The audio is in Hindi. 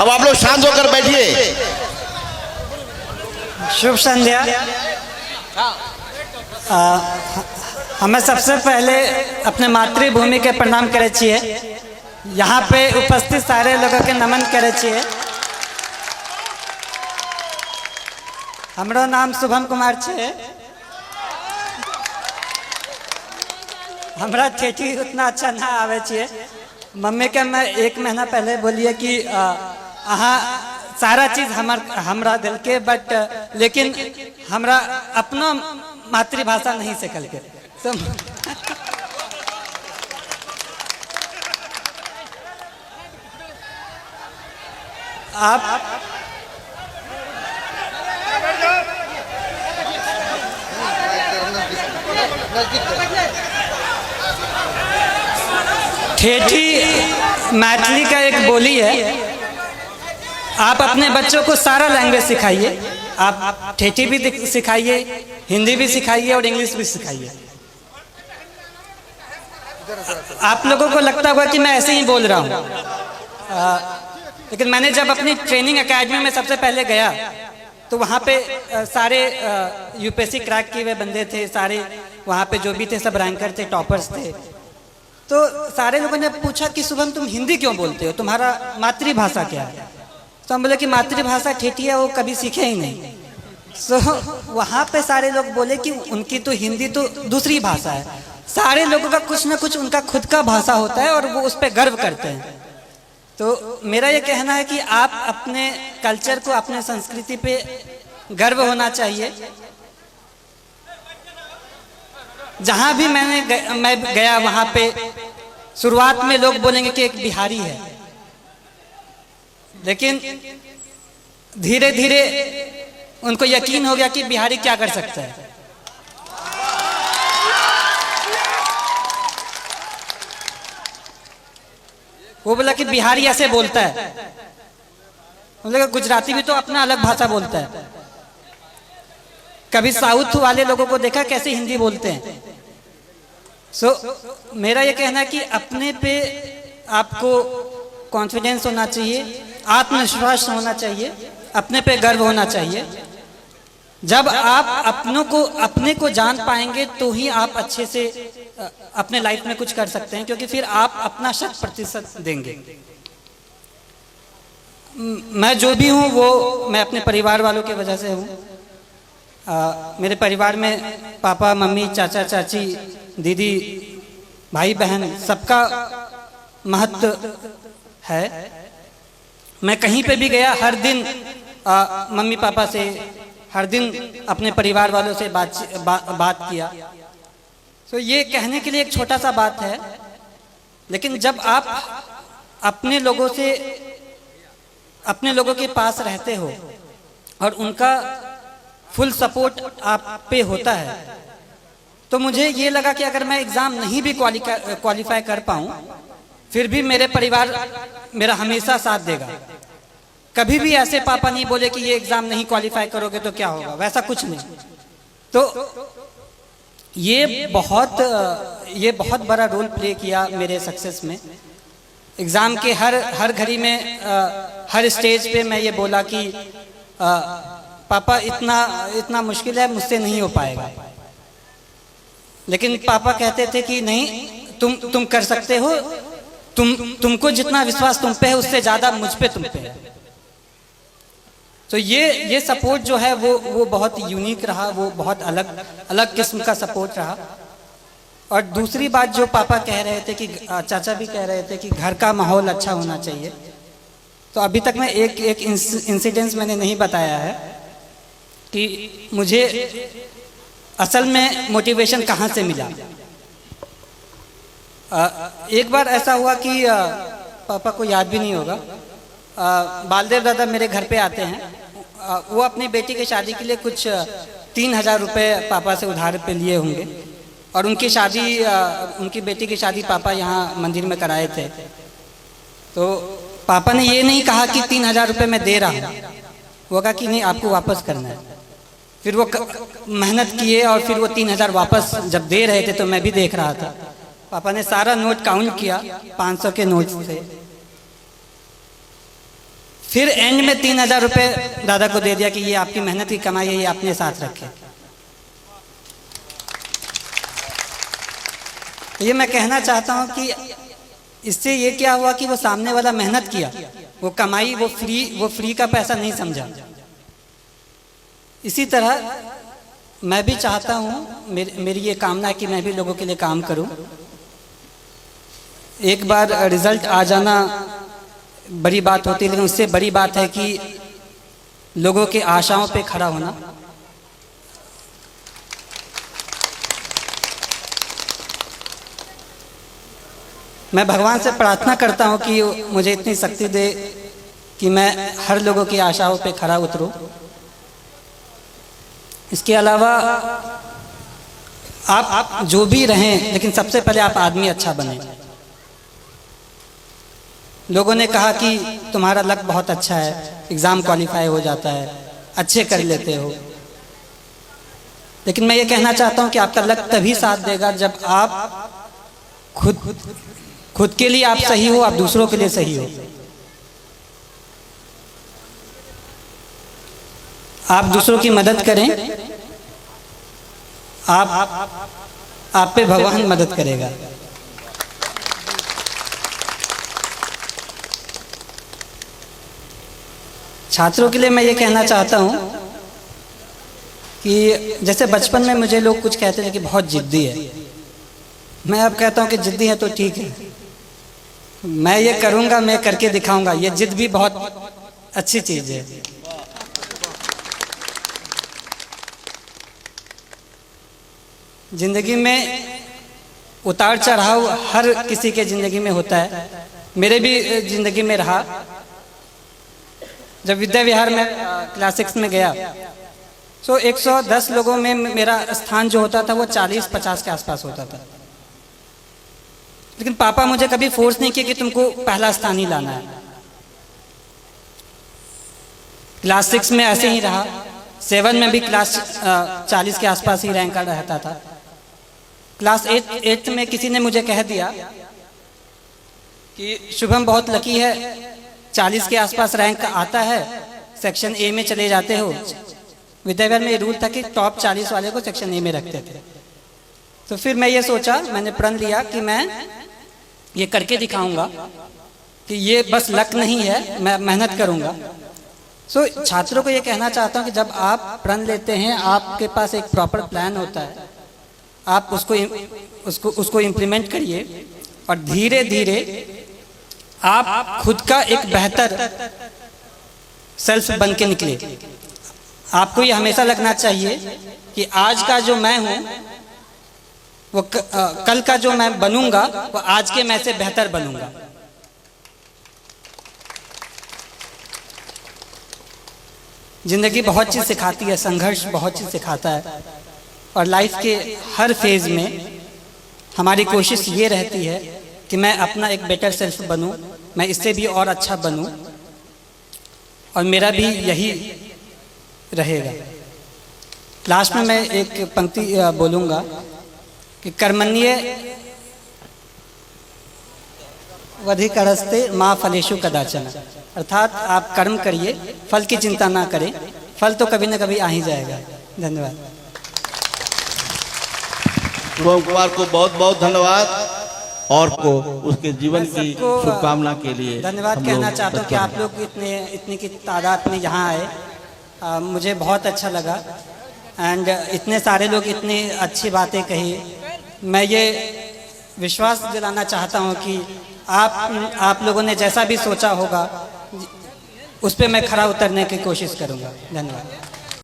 अब आप लोग शांत होकर बैठिए। शुभ संध्या। हमें सबसे पहले अपने मातृभूमि के प्रणाम करे छिए। यहाँ पे उपस्थित सारे लोगों के नमन करे छिए। हमरो नाम शुभम कुमार छे। हमरा ठेठी उतना अच्छा ना आवे छे। मम्मी के मैं 1 महीना पहले बोलिए कि अहाँ सारा चीज हमरा दिल के, बट लेकिन हमरा अपना मातृभाषा नहीं सिखल के। तो आप ठेठी मैथिली का एक बोली है। आप अपने बच्चों को सारा लैंग्वेज सिखाइए। आप ठेठी भी सिखाइए, हिंदी भी सिखाइए और इंग्लिश भी सिखाइए। आप लोगों को लगता होगा कि मैं ऐसे ही बोल रहा हूँ, लेकिन मैंने जब अपनी ट्रेनिंग एकेडमी में सबसे पहले गया तो वहाँ पे सारे यूपीएससी क्रैक किए हुए बंदे थे। सारे वहाँ पे जो भी थे सब रैंकर थे, टॉपर्स थे। तो सारे लोगों ने पूछा कि शुभम तुम हिंदी क्यों बोलते हो, तुम्हारा मातृभाषा क्या है? तो हम बोले कि मातृभाषा ठेठी है, वो कभी सीखे ही नहीं। सो वहाँ पे सारे लोग बोले कि उनकी तो हिंदी तो दूसरी भाषा है। सारे लोगों का कुछ ना कुछ उनका खुद का भाषा होता है और वो उस पर गर्व करते हैं। तो मेरा ये कहना है कि आप अपने कल्चर को, अपने संस्कृति पे गर्व होना चाहिए। जहाँ भी मैं गया वहाँ पे शुरुआत में लोग बोलेंगे कि एक बिहारी है, लेकिन धीरे धीरे उनको यकीन हो गया कि बिहारी क्या कर सकता है। वो बोला कि बिहारी ऐसे बोलता है। बोला गुजराती भी तो अपना अलग भाषा बोलता है। कभी साउथ वाले लोगों को देखा कैसे हिंदी बोलते हैं। सो मेरा ये कहना है कि अपने पे आपको कॉन्फिडेंस होना चाहिए, आत्मविश्वास होना चाहिए, अपने पे गर्व होना चाहिए। जब आप अपने को जान पाएंगे तो ही आप अच्छे से अपने लाइफ में कुछ कर सकते हैं, क्योंकि फिर आप अपना 100% देंगे। मैं जो भी हूँ वो मैं अपने परिवार वालों की वजह से हूँ। मेरे परिवार में पापा, मम्मी, चाचा, चाची, दीदी, भाई, बहन सबका महत्व है। मैं कहीं पे भी गया हर दिन मम्मी पापा से, हर दिन अपने परिवार वालों से बात किया। तो ये कहने के लिए एक छोटा सा बात है, लेकिन जब आप अपने लोगों के पास रहते हो और उनका फुल सपोर्ट आप पे होता है, तो मुझे ये लगा कि अगर मैं एग्ज़ाम नहीं भी क्वालिफाई कर पाऊँ, फिर भी मेरे परिवार मेरा हमेशा साथ देगा। कभी भी ऐसे पापा नहीं बोले कि ये एग्ज़ाम नहीं क्वालिफाई करोगे तो क्या होगा, वैसा कुछ नहीं। तो ये बहुत बड़ा रोल प्ले किया मेरे सक्सेस में। एग्ज़ाम के हर घड़ी में, हर स्टेज पे मैं ये बोला कि पापा इतना मुश्किल है, मुझसे नहीं हो पाएगा। लेकिन पापा कहते थे कि नहीं, तुम कर सकते हो। तुमको जितना विश्वास तुम पे है उससे ज़्यादा मुझ पे तुम पे है। तो ये सपोर्ट जो है वो बहुत यूनिक रहा, वो बहुत अलग किस्म का सपोर्ट रहा। और दूसरी बात जो पापा कह रहे थे कि चाचा भी कह रहे थे कि घर का माहौल अच्छा होना चाहिए। तो अभी तक मैं एक इंसिडेंस मैंने नहीं बताया है कि मुझे असल में मोटिवेशन कहाँ से मिला। एक बार ऐसा हुआ कि पापा को याद भी नहीं होगा, बालदेव दादा मेरे घर पे आते हैं। वो अपनी बेटी की शादी के लिए कुछ 3000 रुपये पापा से उधार पे लिए होंगे, और उनकी बेटी की शादी पापा यहाँ मंदिर में कराए थे। तो पापा ने ये नहीं कहा कि 3000 रुपये मैं दे रहा हूँ, वो कहा कि नहीं, आपको वापस करना है। फिर वो मेहनत किए और फिर वो 3000 वापस जब दे रहे थे तो मैं भी देख रहा था। पापा ने सारा नोट काउंट किया, 500 के नोट थे। फिर एंड में 3000 रुपये दादा को दे दिया कि ये आपकी मेहनत की कमाई है, ये अपने साथ रखें। ये मैं कहना चाहता हूँ कि इससे ये क्या हुआ कि वो सामने वाला मेहनत किया, वो कमाई, वो फ्री का पैसा नहीं समझा। इसी तरह मैं भी चाहता हूँ, मेरी ये कामना है कि मैं भी लोगों के लिए काम करूँ। एक बार रिजल्ट आ जाना बड़ी बात होती है, लेकिन उससे बड़ी बात है कि लोगों के आशाओं पे खड़ा होना। मैं भगवान से प्रार्थना करता हूँ कि मुझे इतनी शक्ति दे कि मैं हर लोगों की आशाओं पे खड़ा उतरूँ। इसके अलावा आप जो भी रहें, लेकिन सबसे पहले आप आदमी अच्छा बने। लोगों ने कहा कि तुम्हारा लक बहुत अच्छा है, एग्ज़ाम क्वालिफाई हो जाता है, अच्छे कर लेते हो, लेकिन मैं ये कहना चाहता हूँ कि आपका लक तभी साथ देगा जब आप खुद के लिए आप सही हो, आप दूसरों के लिए सही हो। आप दूसरों की मदद करें, आप पे भगवान मदद करेगा। छात्रों के लिए मैं ये कहना चाहता हूँ कि जैसे बचपन में मुझे लोग कुछ कहते थे कि बहुत जिद्दी है, मैं अब कहता हूँ कि जिद्दी है तो ठीक है, मैं ये करूँगा, मैं करके दिखाऊंगा। ये जिद भी बहुत अच्छी चीज़ है। जिंदगी में उतार चढ़ाव हर किसी के जिंदगी में होता है, मेरे भी जिंदगी में रहा। जब विद्या विहार में क्लास 6 में गया तो 110 लोगों में मेरा स्थान जो होता था वो 40-50 के आसपास होता था, लेकिन पापा मुझे कभी फोर्स नहीं किया कि तुमको पहला स्थान ही लाना है। क्लास 6 में ऐसे ही रहा, 7 में भी क्लास 40 के आसपास ही रैंक रहता था। क्लास 8 में किसी ने मुझे कह दिया कि शुभम बहुत लकी है, 40 के आसपास रैंक आता है, सेक्शन ए में चले जाते हो। विद्याविहार में ये रूल था कि टॉप 40 वाले को सेक्शन ए में रखते थे। तो फिर मैं ये सोचा, मैंने प्रण लिया कि मैं ये करके दिखाऊंगा कि ये बस लक नहीं है, मैं मेहनत करूंगा। सो छात्रों को ये कहना चाहता हूँ कि जब आप प्रण लेते हैं, आपके पास एक प्रॉपर प्लान होता है, आप उसको इम्प्लीमेंट करिए और धीरे धीरे आप खुद का एक बेहतर सेल्फ बन के निकले। आपको ये हमेशा लगना चाहिए कि आज का जो मैं हूँ वो कल का जो मैं बनूंगा वो आज के मैं से बेहतर बनूंगा। जिंदगी बहुत चीज़ सिखाती है, संघर्ष बहुत चीज़ सिखाता है, और लाइफ के हर फेज में हमारी कोशिश ये रहती है कि मैं अपना एक बेटर सेल्फ बनूं, मैं इससे भी और अच्छा बनूं, और मेरा भी यही रहेगा। लास्ट में मैं एक पंक्ति बोलूँगा कि कर्मण्ये वधिकरस्ते माँ फलेषु कदाचन, अर्थात आप कर्म करिए, फल की चिंता ना करें, फल तो कभी ना कभी आ ही जाएगा। धन्यवाद। शुभम कुमार को बहुत बहुत धन्यवाद और को उसके जीवन की शुभकामना के लिए धन्यवाद कहना चाहता हूँ कि आप लोग इतनी की तादाद में यहाँ आए, मुझे बहुत अच्छा लगा। एंड इतने सारे लोग इतनी अच्छी बातें कही। मैं ये विश्वास दिलाना चाहता हूँ कि आप लोगों ने जैसा भी सोचा होगा उस पर मैं खरा उतरने की कोशिश करूँगा। धन्यवाद।